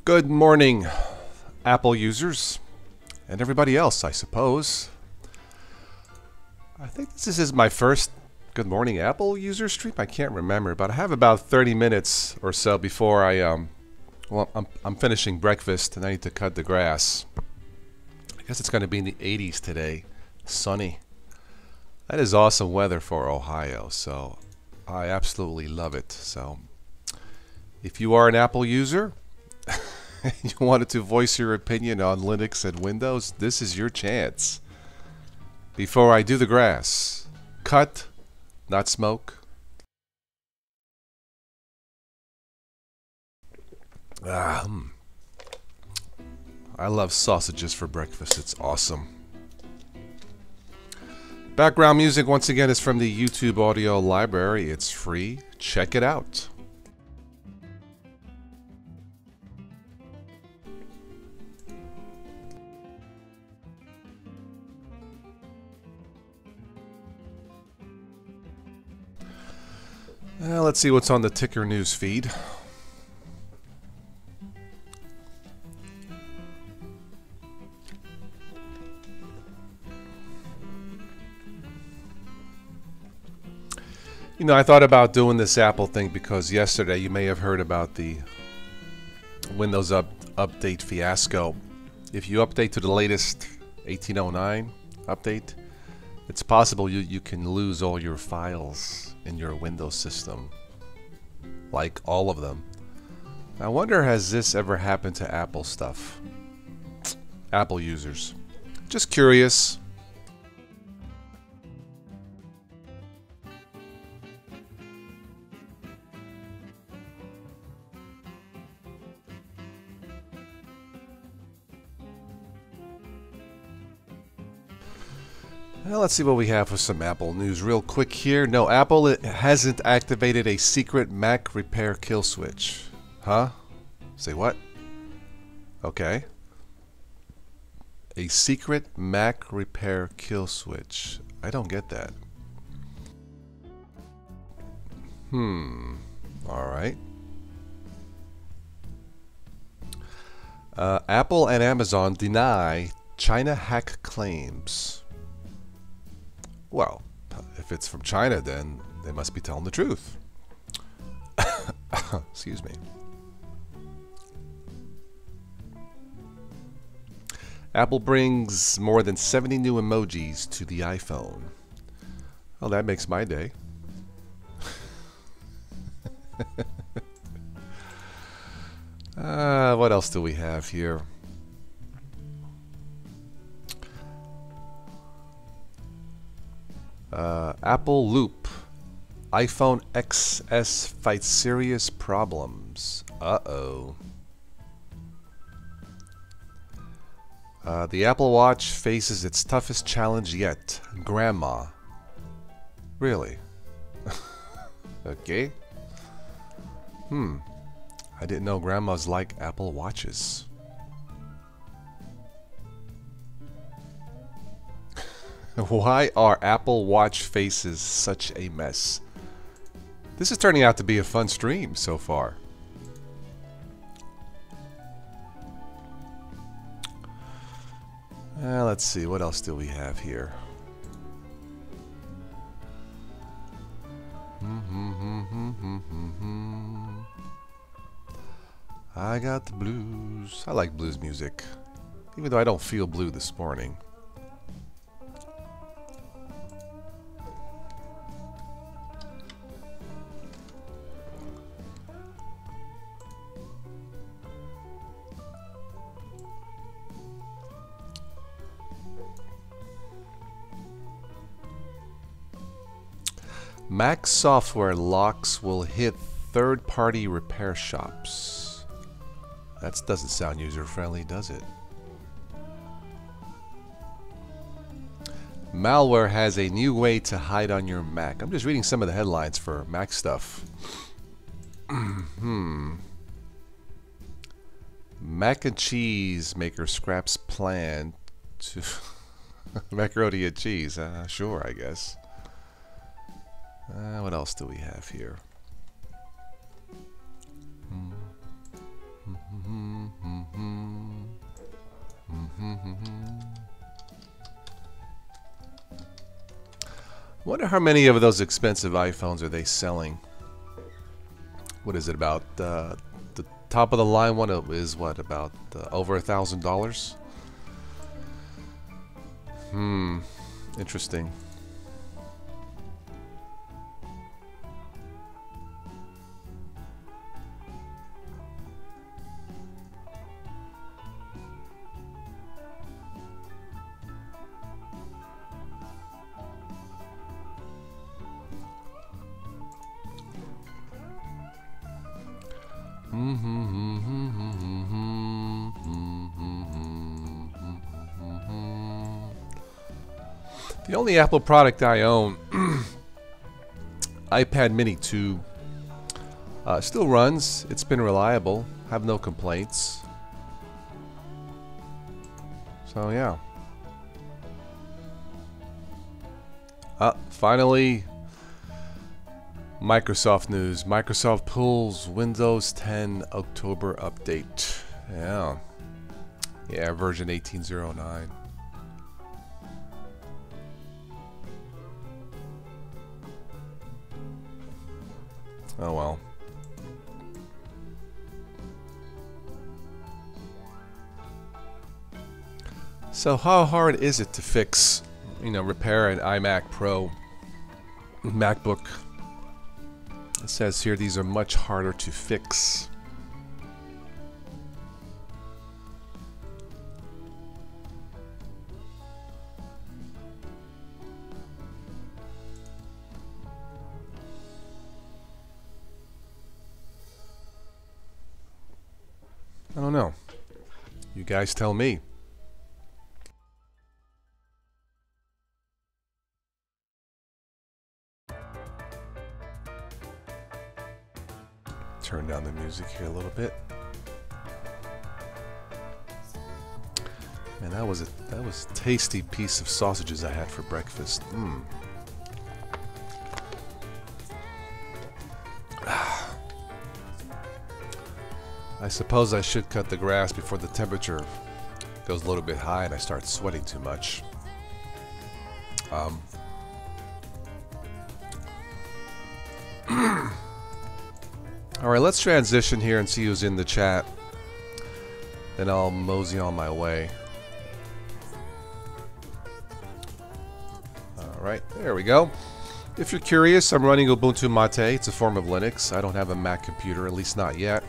Good morning, Apple users, and everybody else, I suppose. I think this is my first Good Morning Apple user stream. I can't remember, but I have about 30 minutes or so before I'm finishing breakfast and I need to cut the grass. I guess it's going to be in the 80s today, sunny. That is awesome weather for Ohio, so I absolutely love it. So, if you are an Apple user, you wanted to voice your opinion on Linux and Windows, this is your chance. Before I do the grass, cut, not smoke. I love sausages for breakfast. It's awesome. Background music once again is from the YouTube audio library. It's free. Check it out. Let's see what's on the ticker news feed. You know, I thought about doing this Apple thing because yesterday you may have heard about the Windows update fiasco. If you update to the latest 1809 update, it's possible you can lose all your files in your Windows system. Like all of them. I wonder, has this ever happened to Apple stuff? Apple users. Just curious. Well, let's see what we have for some Apple news real quick here. No, Apple hasn't activated a secret Mac repair kill switch. Huh? Say what? Okay. A secret Mac repair kill switch. I don't get that. Alright. Apple and Amazon deny China hack claims. Well, if it's from China, then they must be telling the truth. Excuse me. Apple brings more than 70 new emojis to the iPhone. Oh, that makes my day. What else do we have here? Apple Loop. iPhone XS fights serious problems. Uh-oh. The Apple Watch faces its toughest challenge yet. Grandma. Really? Okay. I didn't know grandmas like Apple Watches. Why are Apple Watch faces such a mess? This is turning out to be a fun stream so far. Let's see, what else do we have here? I got the blues. I like blues music, even though I don't feel blue this morning. Mac software locks will hit third-party repair shops. That doesn't sound user-friendly, does it? Malware has a new way to hide on your Mac. I'm just reading some of the headlines for Mac stuff. Mac and cheese maker scraps plan to macaroni and cheese. Sure, I guess. What else do we have here? Wonder how many of those expensive iPhones are they selling? What is it about? The top of the line one is what, about over $1,000? Interesting. The only Apple product I own, iPad Mini 2, still runs. It's been reliable. Have no complaints. So yeah. Finally, Microsoft news. Microsoft pulls Windows 10 October update. Yeah, version 1809. Oh well. So how hard is it to fix, repair an iMac Pro, MacBook? It says here these are much harder to fix. I don't know. You guys tell me. Turn down the music here a little bit. Man, that was a tasty piece of sausages I had for breakfast. I suppose I should cut the grass before the temperature goes a little bit high and I start sweating too much. Alright, let's transition here and see who's in the chat. Then I'll mosey on my way. Alright, there we go. If you're curious, I'm running Ubuntu Mate. It's a form of Linux. I don't have a Mac computer, at least not yet.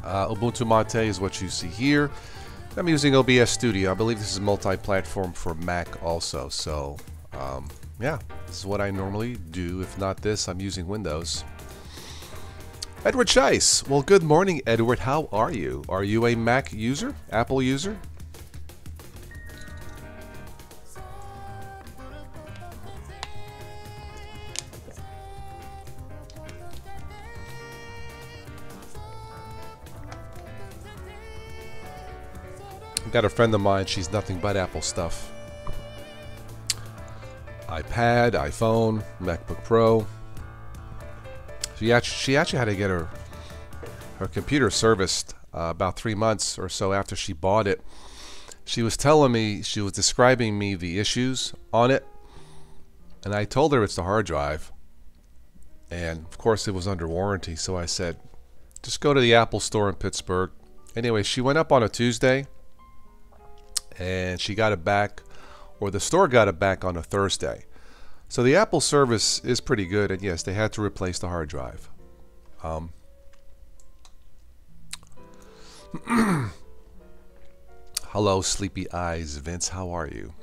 Ubuntu Mate is what you see here. I'm using OBS Studio. I believe this is multi-platform for Mac also. So, yeah, this is what I normally do. If not this, I'm using Windows. Edward Scheiss. Well, good morning, Edward. How are you? Are you a Mac user? Apple user? Got a friend of mine, she's nothing but Apple stuff. iPad, iPhone, MacBook Pro. She actually had to get her computer serviced about 3 months or so after she bought it. She was telling me, she was describing me the issues on it, and I told her it's the hard drive. And of course it was under warranty, so I said, just go to the Apple store in Pittsburgh. Anyway, she went up on a Tuesday, and she got it back, or the store got it back on a Thursday. So the Apple service is pretty good, and yes, they had to replace the hard drive. Hello, sleepy eyes. Vince, how are you?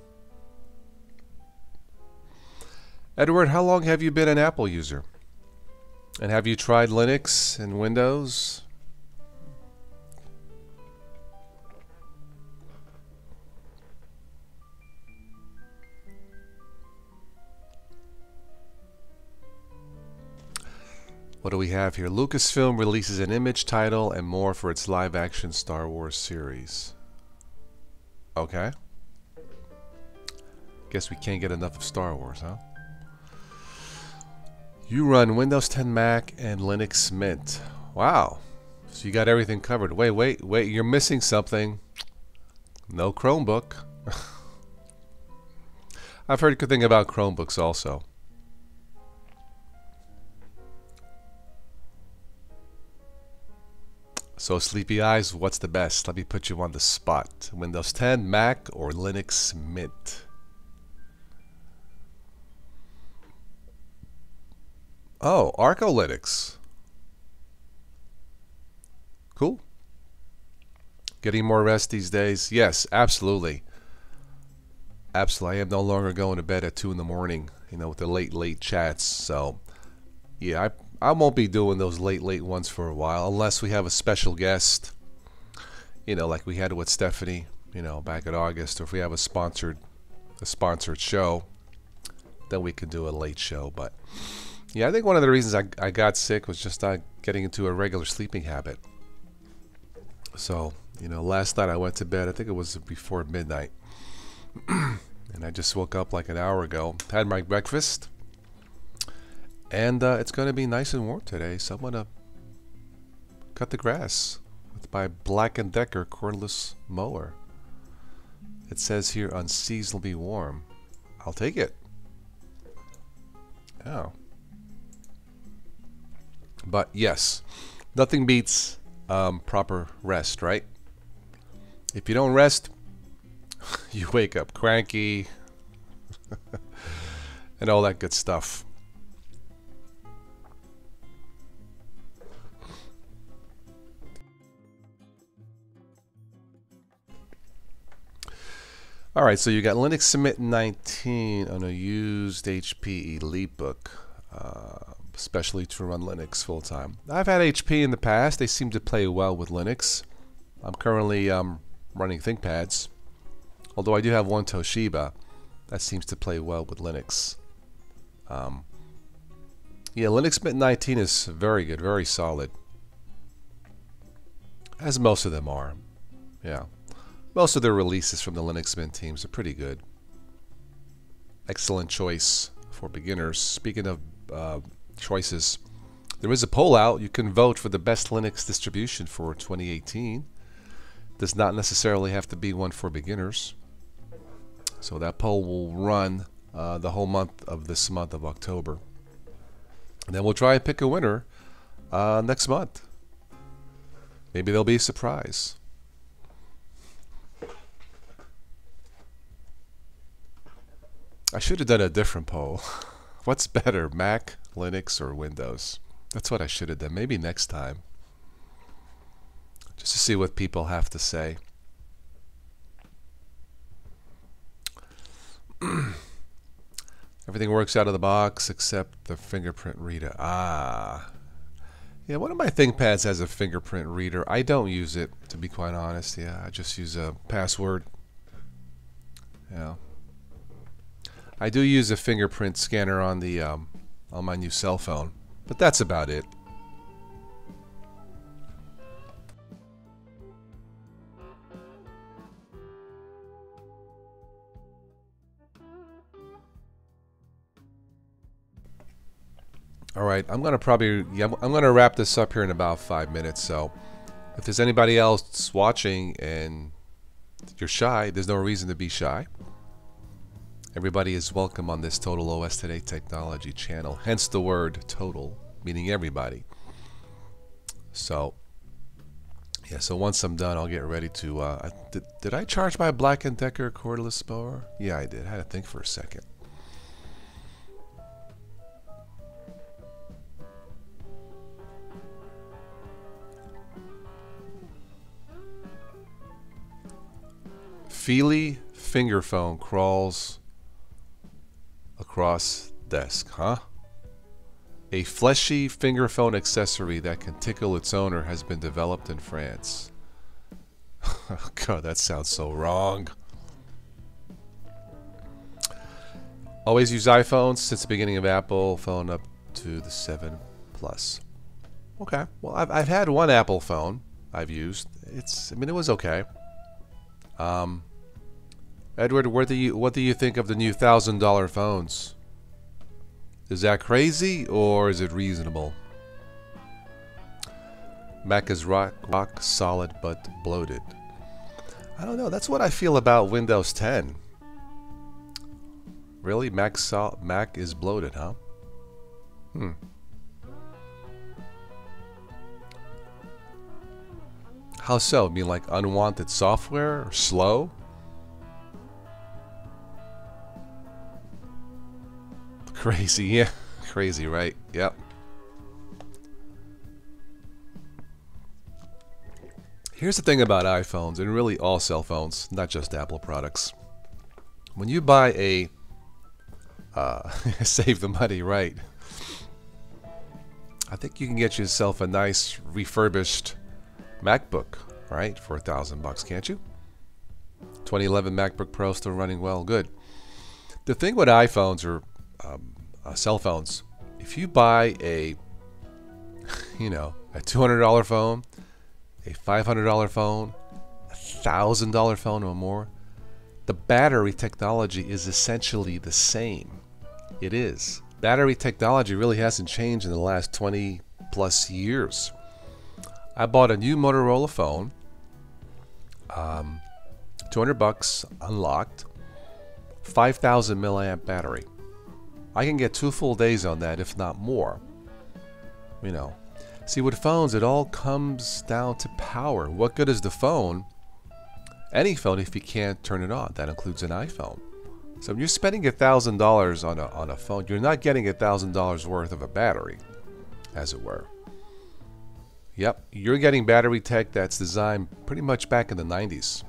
Edward, how long have you been an Apple user? And have you tried Linux and Windows? What do we have here? Lucasfilm releases an image, title, and more for its live-action Star Wars series. Okay. Guess we can't get enough of Star Wars, huh? You run Windows 10 Mac and Linux Mint. Wow. So you got everything covered. Wait. You're missing something. No Chromebook. I've heard good thing about Chromebooks also. So Sleepy Eyes, what's the best? Let me put you on the spot. Windows 10, Mac, or Linux Mint? Oh, Arco Linux. Cool. Getting more rest these days? Yes, absolutely. Absolutely. I am no longer going to bed at 2 in the morning, you know, with the late chats. So, yeah, I won't be doing those late ones for a while unless we have a special guest, you know, like we had with Stephanie, you know, back in August, or if we have a sponsored show, then we can do a late show. But yeah, I think one of the reasons I got sick was just not getting into a regular sleeping habit. So, you know, last night I went to bed, I think it was before midnight. And I just woke up like an hour ago, had my breakfast, and it's going to be nice and warm today. So I'm going to cut the grass with my Black & Decker cordless mower. It says here unseasonably warm. I'll take it. Oh. But yes, nothing beats proper rest, right? If you don't rest, you wake up cranky and all that good stuff. Alright, so you got Linux Mint 19 on a used HP EliteBook, especially to run Linux full-time. I've had HP in the past. They seem to play well with Linux. I'm currently running ThinkPads, although I do have one Toshiba that seems to play well with Linux. Yeah, Linux Mint 19 is very good, very solid, as most of them are. Yeah, most of their releases from the Linux Mint teams are pretty good. Excellent choice for beginners. Speaking of choices, there is a poll out. You can vote for the best Linux distribution for 2018. Does not necessarily have to be one for beginners. So that poll will run the whole month of this month of October. And then we'll try and pick a winner next month. Maybe there'll be a surprise. I should have done a different poll. What's better, Mac, Linux, or Windows? That's what I should have done. Maybe next time. Just to see what people have to say. Everything works out of the box except the fingerprint reader. Ah. Yeah, one of my ThinkPads has a fingerprint reader. I don't use it, to be quite honest. Yeah, I just use a password. Yeah. I do use a fingerprint scanner on the on my new cell phone, but that's about it. All right, I'm gonna wrap this up here in about 5 minutes. So, if there's anybody else watching and you're shy, there's no reason to be shy. Everybody is welcome on this Total OS Today Technology channel. Hence the word total, meaning everybody. So, yeah. So once I'm done, I'll get ready to. Did I charge my Black & Decker cordless mower? Yeah, I did. I had to think for a second. Feely fingerphone crawls across desk, huh? A fleshy fingerphone accessory that can tickle its owner has been developed in France. Oh God, that sounds so wrong. Always use iPhones since the beginning of Apple phone up to the 7 Plus. Okay, well I've had one Apple phone I've used. I mean it was okay. Edward, what do you think of the new $1,000 phones? Is that crazy or is it reasonable? Mac is rock solid but bloated. I don't know. That's what I feel about Windows 10. Really? Mac is bloated, huh? How so? You mean like unwanted software or slow? Crazy, yeah. Crazy, right? Yep. Here's the thing about iPhones, and really all cell phones, not just Apple products. When you buy a save the money, right? I think you can get yourself a nice refurbished MacBook, right, for $1,000, can't you? 2011 MacBook Pro still running well, good. The thing with iPhones or cell phones, if you buy a, a $200 phone, a $500 phone, a $1,000 phone or more, the battery technology is essentially the same. It is. Battery technology really hasn't changed in the last 20 plus years. I bought a new Motorola phone, $200 unlocked, 5,000 milliamp battery. I can get 2 full days on that, if not more. See, with phones, it all comes down to power. What good is the phone, any phone, if you can't turn it on? That includes an iPhone. So when you're spending $1,000 on a phone, you're not getting $1,000 worth of a battery, as it were. Yep, you're getting battery tech that's designed pretty much back in the 90s.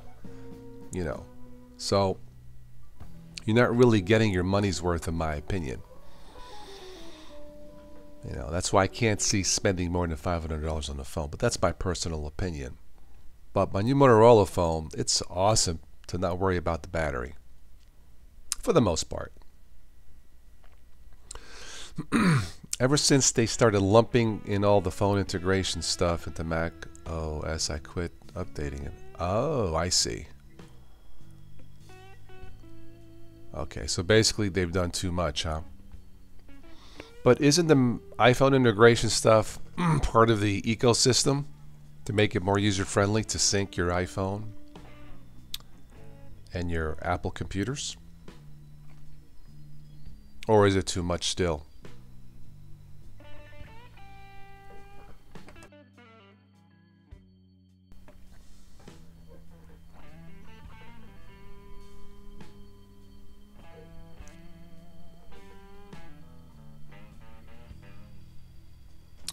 So you're not really getting your money's worth, in my opinion. That's why I can't see spending more than $500 on the phone, but that's my personal opinion. But my new Motorola phone, it's awesome to not worry about the battery, for the most part. Ever since they started lumping in all the phone integration stuff into Mac OS, I quit updating it. Oh, I see. Okay, so basically they've done too much, huh? But isn't the iPhone integration stuff part of the ecosystem to make it more user-friendly to sync your iPhone and your Apple computers? Or is it too much still?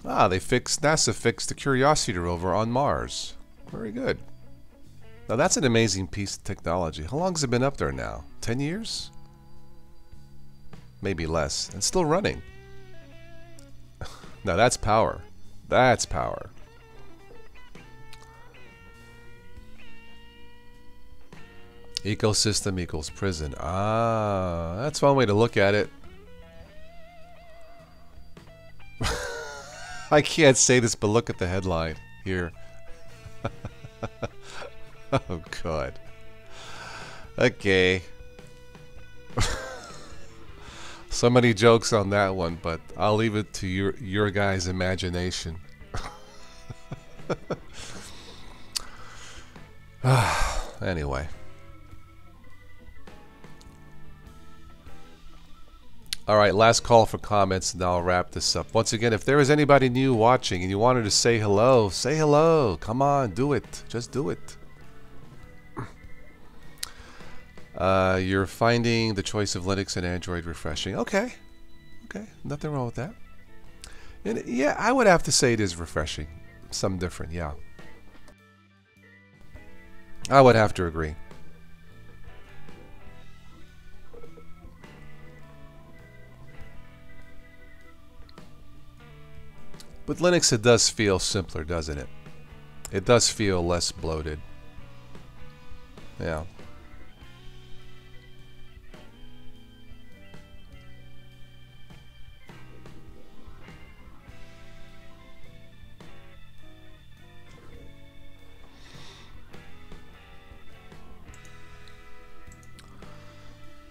NASA fixed the Curiosity rover on Mars. Very good. Now that's an amazing piece of technology. How long has it been up there now? 10 years? Maybe less. And still running. Now that's power. That's power. Ecosystem equals prison. Ah, that's one way to look at it. I can't say this, but look at the headline here. Oh, God. Okay. So many jokes on that one, but I'll leave it to your guys' imagination. Anyway. Alright, last call for comments and I'll wrap this up. Once again, if there is anybody new watching and you wanted to say hello, say hello. Come on, do it. Just do it. You're finding the choice of Linux and Android refreshing. Okay. Okay, nothing wrong with that. And yeah, I would have to say it is refreshing. Something different, yeah. I would have to agree. With Linux, it does feel simpler, doesn't it? It does feel less bloated. Yeah.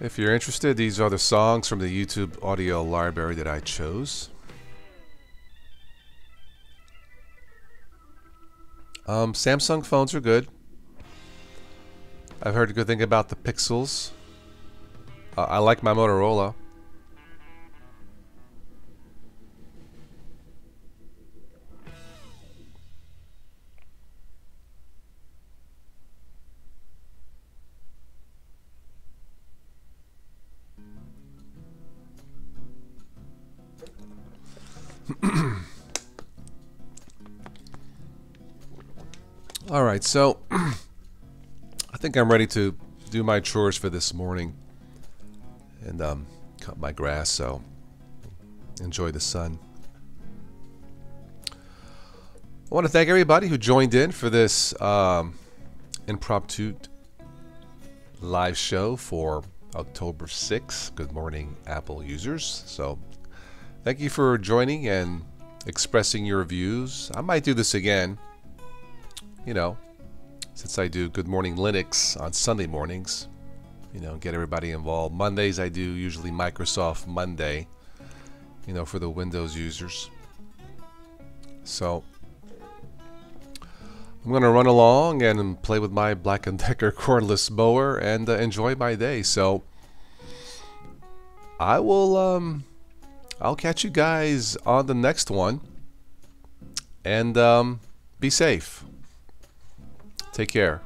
If you're interested, these are the songs from the YouTube audio library that I chose. Samsung phones are good. I've heard a good thing about the Pixels. I like my Motorola. All right, so I think I'm ready to do my chores for this morning and cut my grass, so enjoy the sun. I want to thank everybody who joined in for this impromptu live show for October 6th. Good morning, Apple users. So thank you for joining and expressing your views. I might do this again, you know, since I do Good Morning Linux on Sunday mornings, you know, get everybody involved. Mondays I do usually Microsoft Monday, you know, for the Windows users. So I'm going to run along and play with my Black & Decker cordless mower and enjoy my day. So I will I'll catch you guys on the next one, and be safe. Take care.